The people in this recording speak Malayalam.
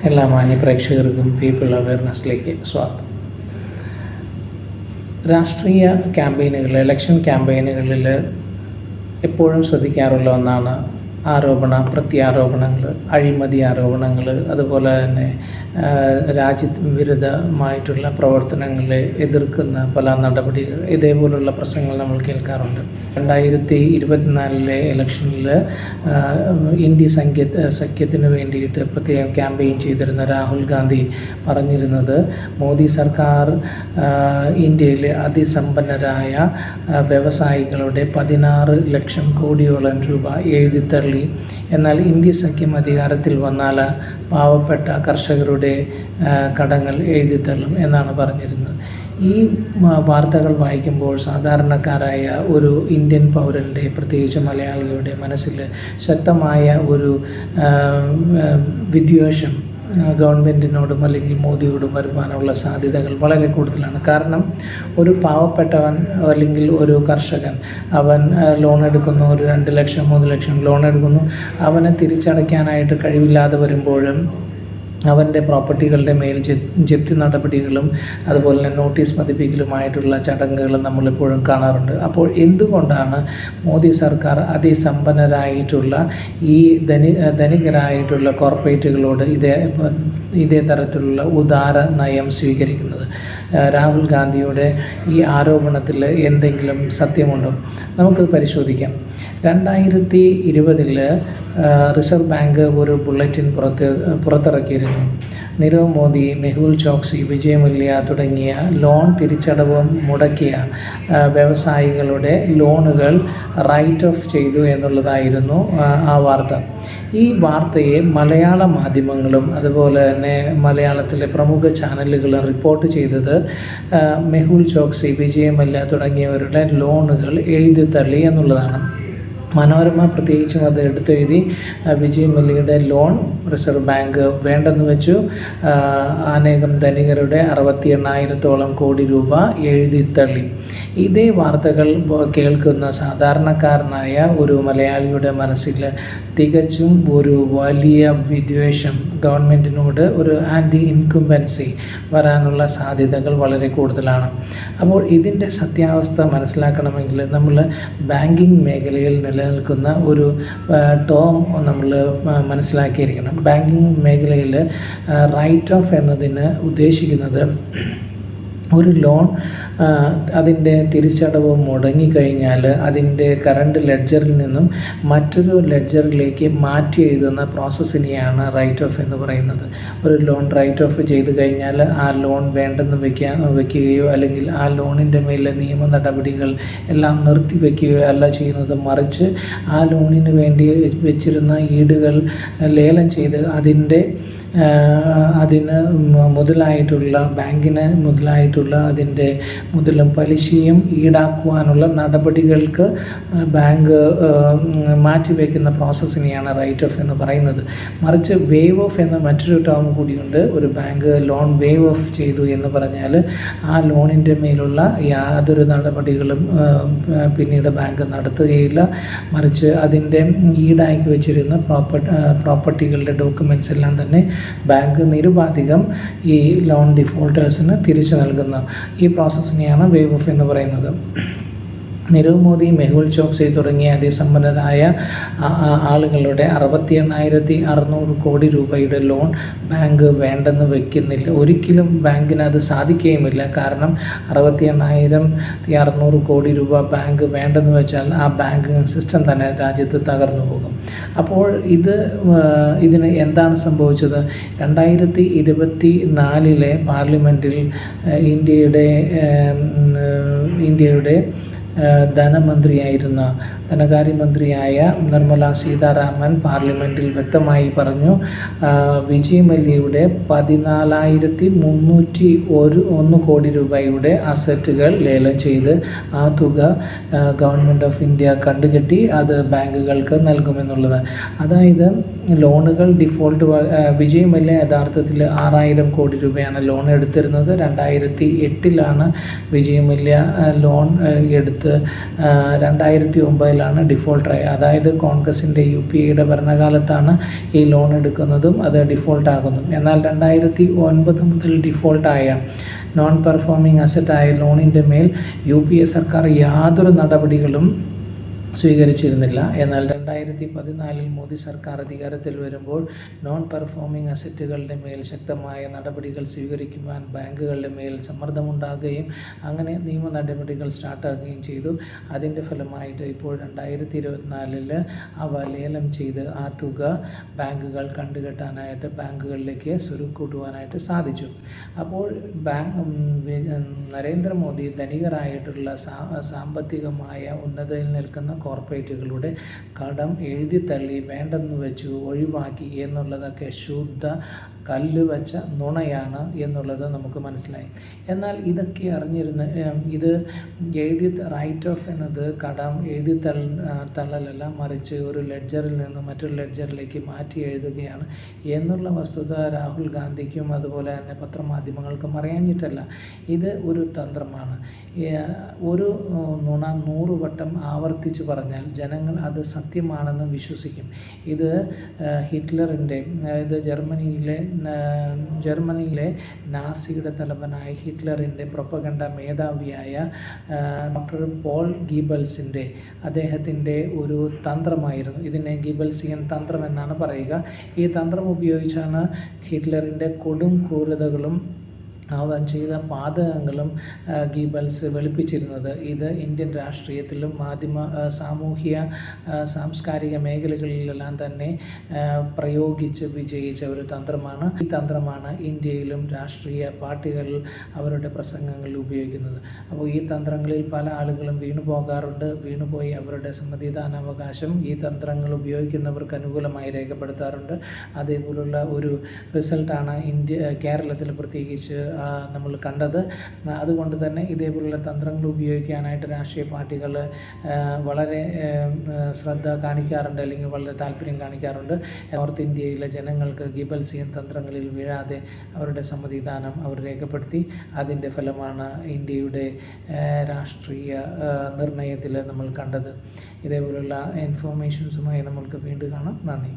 എല്ലാ മാന്യ പ്രേക്ഷകർക്കും പീപ്പിൾ അവയർനെസ്സിലേക്ക് സ്വാഗതം. രാഷ്ട്രീയ ക്യാമ്പയിനുകൾ, ഇലക്ഷൻ ക്യാമ്പയിനുകളിൽ എപ്പോഴും ശ്രദ്ധിക്കാറുള്ള ഒന്നാണ് പ്രത്യാരോപണങ്ങൾ, അഴിമതി ആരോപണങ്ങൾ, അതുപോലെ തന്നെ രാജ്യവിരുദ്ധമായിട്ടുള്ള പ്രവർത്തനങ്ങളെ എതിർക്കുന്ന പല നടപടികൾ, ഇതേപോലുള്ള പ്രശ്നങ്ങൾ നമ്മൾ കേൾക്കാറുണ്ട്. 2024 ഇലക്ഷനിൽ ഇന്ത്യ സഖ്യത്തിന് വേണ്ടിയിട്ട് പ്രത്യേകം ക്യാമ്പയിൻ ചെയ്തിരുന്ന രാഹുൽ ഗാന്ധി പറഞ്ഞിരുന്നത് മോദി സർക്കാർ ഇന്ത്യയിലെ അതിസമ്പന്നരായ വ്യവസായികളുടെ 16 ലക്ഷം കോടിയോളം രൂപ എഴുതിത്തള്ളി. എന്നാൽ ഇന്ത്യ സഖ്യം അധികാരത്തിൽ വന്നാൽ പാവപ്പെട്ട കർഷകരുടെ കടങ്ങൾ എഴുതിത്തള്ളും എന്നാണ് പറഞ്ഞിരുന്നത്. ഈ വാർത്തകൾ വായിക്കുമ്പോൾ സാധാരണക്കാരായ ഒരു ഇന്ത്യൻ പൗരൻ്റെ, പ്രത്യേകിച്ച് മലയാളിയുടെ മനസ്സിൽ ശക്തമായ ഒരു വിദ്വേഷം ഗവൺമെൻറ്റിനോടും അല്ലെങ്കിൽ മോദിയോടും വരുവാനുള്ള സാധ്യതകൾ വളരെ കൂടുതലാണ്. കാരണം ഒരു പാവപ്പെട്ടവൻ അല്ലെങ്കിൽ ഒരു കർഷകൻ, അവൻ ലോൺ എടുക്കുന്നു, ഒരു 2 ലക്ഷം 3 ലക്ഷം ലോൺ എടുക്കുന്നു, അവന് തിരിച്ചടയ്ക്കാനായിട്ട് കഴിവില്ലാതെ വരുമ്പോഴും അവൻ്റെ പ്രോപ്പർട്ടികളുടെ മേൽ ജപ്തി നടപടികളും അതുപോലെ തന്നെ നോട്ടീസ് പതിപ്പിക്കലുമായിട്ടുള്ള ചടങ്ങുകൾ നമ്മളിപ്പോഴും കാണാറുണ്ട്. അപ്പോൾ എന്തുകൊണ്ടാണ് മോദി സർക്കാർ അതിസമ്പന്നരായിട്ടുള്ള ഈ ധനികരായിട്ടുള്ള കോർപ്പറേറ്റുകളോട് ഇതേ തരത്തിലുള്ള ഉദാര നയം സ്വീകരിക്കുന്നത്? രാഹുൽ ഗാന്ധിയുടെ ഈ ആരോപണത്തിൽ എന്തെങ്കിലും സത്യമുണ്ടോ? നമുക്ക് പരിശോധിക്കാം. 2020 റിസർവ് ബാങ്ക് ഒരു ബുള്ളറ്റിൻ പുറത്തിറക്കിയിരുന്നു. നീരവ് മോദി, മെഹുൽ ചോക്സി, വിജയ് മല്യ തുടങ്ങിയ ലോൺ തിരിച്ചടവ് മുടക്കിയ വ്യവസായികളുടെ ലോണുകൾ റൈറ്റ് ഓഫ് ചെയ്തു എന്നുള്ളതായിരുന്നു ആ വാർത്ത. ഈ വാർത്തയെ മലയാള മാധ്യമങ്ങളും അതുപോലെ തന്നെ മലയാളത്തിലെ പ്രമുഖ ചാനലുകളും റിപ്പോർട്ട് ചെയ്തത് മെഹുൽ ചോക്സി, വിജയ് മല്യ തുടങ്ങിയവരുടെ ലോണുകൾ എഴുതിത്തള്ളി എന്നുള്ളതാണ്. മനോരമ പ്രത്യേകിച്ചും അത് എടുത്തെഴുതി. വിജയ് മല്യയുടെ ലോൺ റിസർവ് ബാങ്ക് വേണ്ടെന്ന് വെച്ചു. അനേകം ധനികരുടെ 68,000 കോടി രൂപ എഴുതിത്തള്ളി. ഇതേ വാർത്തകൾ കേൾക്കുന്ന സാധാരണക്കാരനായ ഒരു മലയാളിയുടെ മനസ്സിൽ തികച്ചും ഒരു വലിയ വിദ്വേഷം, ഗവൺമെൻറ്റിനോട് ഒരു ആൻറ്റി ഇൻകുംബൻസി വരാനുള്ള സാധ്യതകൾ വളരെ കൂടുതലാണ്. അപ്പോൾ ഇതിൻ്റെ സത്യാവസ്ഥ മനസ്സിലാക്കണമെങ്കിൽ നമ്മൾ ബാങ്കിങ് മേഖലയിൽ നിലനിൽക്കുന്ന ഒരു ടേം നമ്മൾ മനസ്സിലാക്കിയിരിക്കണം. ബാങ്കിങ് മേഖലയിൽ റൈറ്റ് ഓഫ് എന്നതിന് ഉദ്ദേശിക്കുന്നത് ഒരു ലോൺ അതിൻ്റെ തിരിച്ചടവ് മുടങ്ങിക്കഴിഞ്ഞാൽ അതിൻ്റെ കറണ്ട് ലെഡ്ജറിൽ നിന്നും മറ്റൊരു ലെഡ്ജറിലേക്ക് മാറ്റി എഴുതുന്ന പ്രോസസ്സിനെയാണ് റൈറ്റ് ഓഫ് എന്ന് പറയുന്നത്. ഒരു ലോൺ റൈറ്റ് ഓഫ് ചെയ്ത് കഴിഞ്ഞാൽ ആ ലോൺ വേണ്ടെന്ന് വയ്ക്കുകയോ അല്ലെങ്കിൽ ആ ലോണിൻ്റെ മേലെ നിയമ നടപടികൾ എല്ലാം നിർത്തിവെക്കുകയോ അല്ല ചെയ്യുന്നത്. മറിച്ച് ആ ലോണിന് വേണ്ടി വെച്ചിരുന്ന ഈടുകൾ ലേലം ചെയ്ത് അതിന് മുതലായിട്ടുള്ള ബാങ്കിന് മുതലായിട്ടുള്ള അതിൻ്റെ മുതലും പലിശയും ഈടാക്കുവാനുള്ള നടപടികൾക്ക് ബാങ്ക് മാറ്റിവെക്കുന്ന പ്രോസസ്സിനെയാണ് റൈറ്റ് ഓഫ് എന്ന് പറയുന്നത്. മറിച്ച് വേവ് ഓഫ് എന്ന മറ്റൊരു ടേം കൂടിയുണ്ട്. ഒരു ബാങ്ക് ലോൺ വേവ് ഓഫ് ചെയ്തു എന്ന് പറഞ്ഞാൽ ആ ലോണിൻ്റെ മേലുള്ള യാതൊരു നടപടികളും പിന്നീട് ബാങ്ക് നടത്തുകയില്ല. മറിച്ച് അതിൻ്റെ ഈടാക്കി വെച്ചിരുന്ന പ്രോപ്പർട്ടികളുടെ ഡോക്യുമെൻറ്റ്സ് എല്ലാം തന്നെ ബാങ്ക് നിരുപാധികം ഈ ലോൺ ഡിഫോൾട്ടേഴ്സിന് തിരിച്ചു നൽകുന്ന ഈ പ്രോസസ്സിനെയാണ് വേവ് ഓഫ് എന്ന് പറയുന്നത്. നീരവ് മോദി, മെഹുൽ ചോക്സി തുടങ്ങിയ അതിസമ്പന്നരായ ആളുകളുടെ 68,600 കോടി രൂപയുടെ ലോൺ ബാങ്ക് വേണ്ടെന്ന് വയ്ക്കുന്നില്ല. ഒരിക്കലും ബാങ്കിന് അത് സാധിക്കുകയുമില്ല. കാരണം 68,600 കോടി രൂപ ബാങ്ക് വേണ്ടെന്ന് വെച്ചാൽ ആ ബാങ്കിങ് സിസ്റ്റം തന്നെ രാജ്യത്ത് തകർന്നു പോകും. അപ്പോൾ ഇതിന് എന്താണ് സംഭവിച്ചത്? 2024 പാർലമെൻറ്റിൽ ഇന്ത്യയുടെ ധനകാര്യമന്ത്രിയായ നിർമ്മല സീതാരാമൻ പാർലമെൻറ്റിൽ വ്യക്തമായി പറഞ്ഞു, വിജയ് മല്യയുടെ 14,301 കോടി രൂപയുടെ അസറ്റുകൾ ലേലം ചെയ്ത് ആ തുക ഗവൺമെൻറ് ഓഫ് ഇന്ത്യ കണ്ടുകെട്ടി അത് ബാങ്കുകൾക്ക് നൽകുമെന്നുള്ളത്. അതായത് ലോണുകൾ ഡിഫോൾട്ട് വിജയ് മല്യ യഥാർത്ഥത്തിൽ 6,000 കോടി രൂപയാണ് ലോൺ എടുത്തിരുന്നത്. 2008 വിജയ് മല്യ ലോൺ എടുത്ത് 2009 മുതലാണ് ഡിഫോൾട്ടറായി. അതായത് കോൺഗ്രസിൻ്റെ UPA ഭരണകാലത്താണ് ഈ ലോൺ എടുക്കുന്നതും അത് ഡിഫോൾട്ടാകുന്നതും. എന്നാൽ 2009 മുതൽ ഡിഫോൾട്ടായ നോൺ പെർഫോമിംഗ് അസറ്റായ ലോണിൻ്റെ മേൽ UPA സർക്കാർ യാതൊരു നടപടികളും സ്വീകരിച്ചിരുന്നില്ല. എന്നാൽ 2014 മോദി സർക്കാർ അധികാരത്തിൽ വരുമ്പോൾ നോൺ പെർഫോമിംഗ് അസറ്റുകളുടെ മേൽ ശക്തമായ നടപടികൾ സ്വീകരിക്കുവാൻ ബാങ്കുകളുടെ മേൽ സമ്മർദ്ദമുണ്ടാകുകയും അങ്ങനെ നിയമ നടപടികൾ സ്റ്റാർട്ടാക്കുകയും ചെയ്തു. അതിൻ്റെ ഫലമായിട്ട് ഇപ്പോൾ 2024 അവ ലേലം ചെയ്ത് ആ തുക ബാങ്കുകൾ കണ്ടുകെട്ടാനായിട്ട് ബാങ്കുകളിലേക്ക് സ്വരുക്കൂട്ടുവാനായിട്ട് സാധിച്ചു. അപ്പോൾ നരേന്ദ്രമോദി ധനികരായിട്ടുള്ള സാമ്പത്തികമായ ഉന്നതയിൽ നിൽക്കുന്ന കോർപ്പറേറ്റുകളുടെ കടം എഴുതിത്തള്ളി വേണ്ടെന്ന് വെച്ചു ഒഴിവാക്കി എന്നുള്ളതൊക്കെ ശുദ്ധ കല്ലുവച്ച നുണയാണ് എന്നുള്ളത് നമുക്ക് മനസ്സിലായി. എന്നാൽ ഇതൊക്കെ അറിഞ്ഞിരുന്ന് ഇത് റൈറ്റ് ഓഫ് എന്നത് കടം തള്ളലല്ല, മറിച്ച് ഒരു ലെഡ്ജറിൽ നിന്ന് മറ്റൊരു ലെഡ്ജറിലേക്ക് മാറ്റി എഴുതുകയാണ് എന്നുള്ള വസ്തുത രാഹുൽ ഗാന്ധിക്കും അതുപോലെ തന്നെ പത്രമാധ്യമങ്ങൾക്കും അറിയാഞ്ഞിട്ടല്ല. ഇത് ഒരു തന്ത്രമാണ്. ഒരു നുണ 100 വട്ടം ആവർത്തിച്ച് പറഞ്ഞാൽ ജനങ്ങൾ അത് സത്യമാണെന്ന് വിശ്വസിക്കും. ഇത് ഹിറ്റ്ലറിൻ്റെ, അതായത് ജർമ്മനിയിലെ നാസിയുടെ തലവനായ ഹിറ്റ്ലറിൻ്റെ പ്രൊപ്പഗണ്ട മേധാവിയായ ഡോക്ടർ പോൾ ഗീബൽസിൻ്റെ അദ്ദേഹത്തിൻ്റെ ഒരു തന്ത്രമായിരുന്നു. ഇതിനെ ഗീബൽസിയൻ തന്ത്രം എന്നാണ് പറയുക. ഈ തന്ത്രം ഉപയോഗിച്ചാണ് ഹിറ്റ്ലറിൻ്റെ കൊടും ക്രൂരതകളും അവൻ ചെയ്ത പാതകങ്ങളും ഗീബൽസ് വെളുപ്പിച്ചിരുന്നത്. ഇത് ഇന്ത്യൻ രാഷ്ട്രീയത്തിലും സാമൂഹ്യ സാംസ്കാരിക മേഖലകളിലെല്ലാം തന്നെ പ്രയോഗിച്ച് വിജയിച്ച ഒരു തന്ത്രമാണ്. ഈ തന്ത്രമാണ് ഇന്ത്യയിലും രാഷ്ട്രീയ പാർട്ടികൾ അവരുടെ പ്രസംഗങ്ങളിൽ ഉപയോഗിക്കുന്നത്. അപ്പോൾ ഈ തന്ത്രങ്ങളിൽ പല ആളുകളും വീണുപോയി അവരുടെ സമ്മതിദാനാവകാശം ഈ തന്ത്രങ്ങൾ ഉപയോഗിക്കുന്നവർക്ക് അനുകൂലമായി രേഖപ്പെടുത്താറുണ്ട്. അതേപോലുള്ള ഒരു റിസൾട്ടാണ് കേരളത്തിൽ പ്രത്യേകിച്ച് നമ്മൾ കണ്ടത്. അതുകൊണ്ട് തന്നെ ഇതേപോലുള്ള തന്ത്രങ്ങൾ ഉപയോഗിക്കാനായിട്ട് രാഷ്ട്രീയ പാർട്ടികൾ വളരെ ശ്രദ്ധ കാണിക്കാറുണ്ട്, അല്ലെങ്കിൽ വളരെ താല്പര്യം കാണിക്കാറുണ്ട്. നോർത്ത് ഇന്ത്യയിലെ ജനങ്ങൾക്ക് ഗീബൽസിയൻ തന്ത്രങ്ങളിൽ വീഴാതെ അവരുടെ സമ്മതിദാനം അവർ രേഖപ്പെടുത്തി. അതിൻ്റെ ഫലമാണ് ഇന്ത്യയുടെ രാഷ്ട്രീയ നിർണയത്തിൽ നമ്മൾ കണ്ടത്. ഇതേപോലുള്ള ഇൻഫോർമേഷൻസുമായി നമ്മൾക്ക് വീണ്ടും കാണാം. നന്ദി.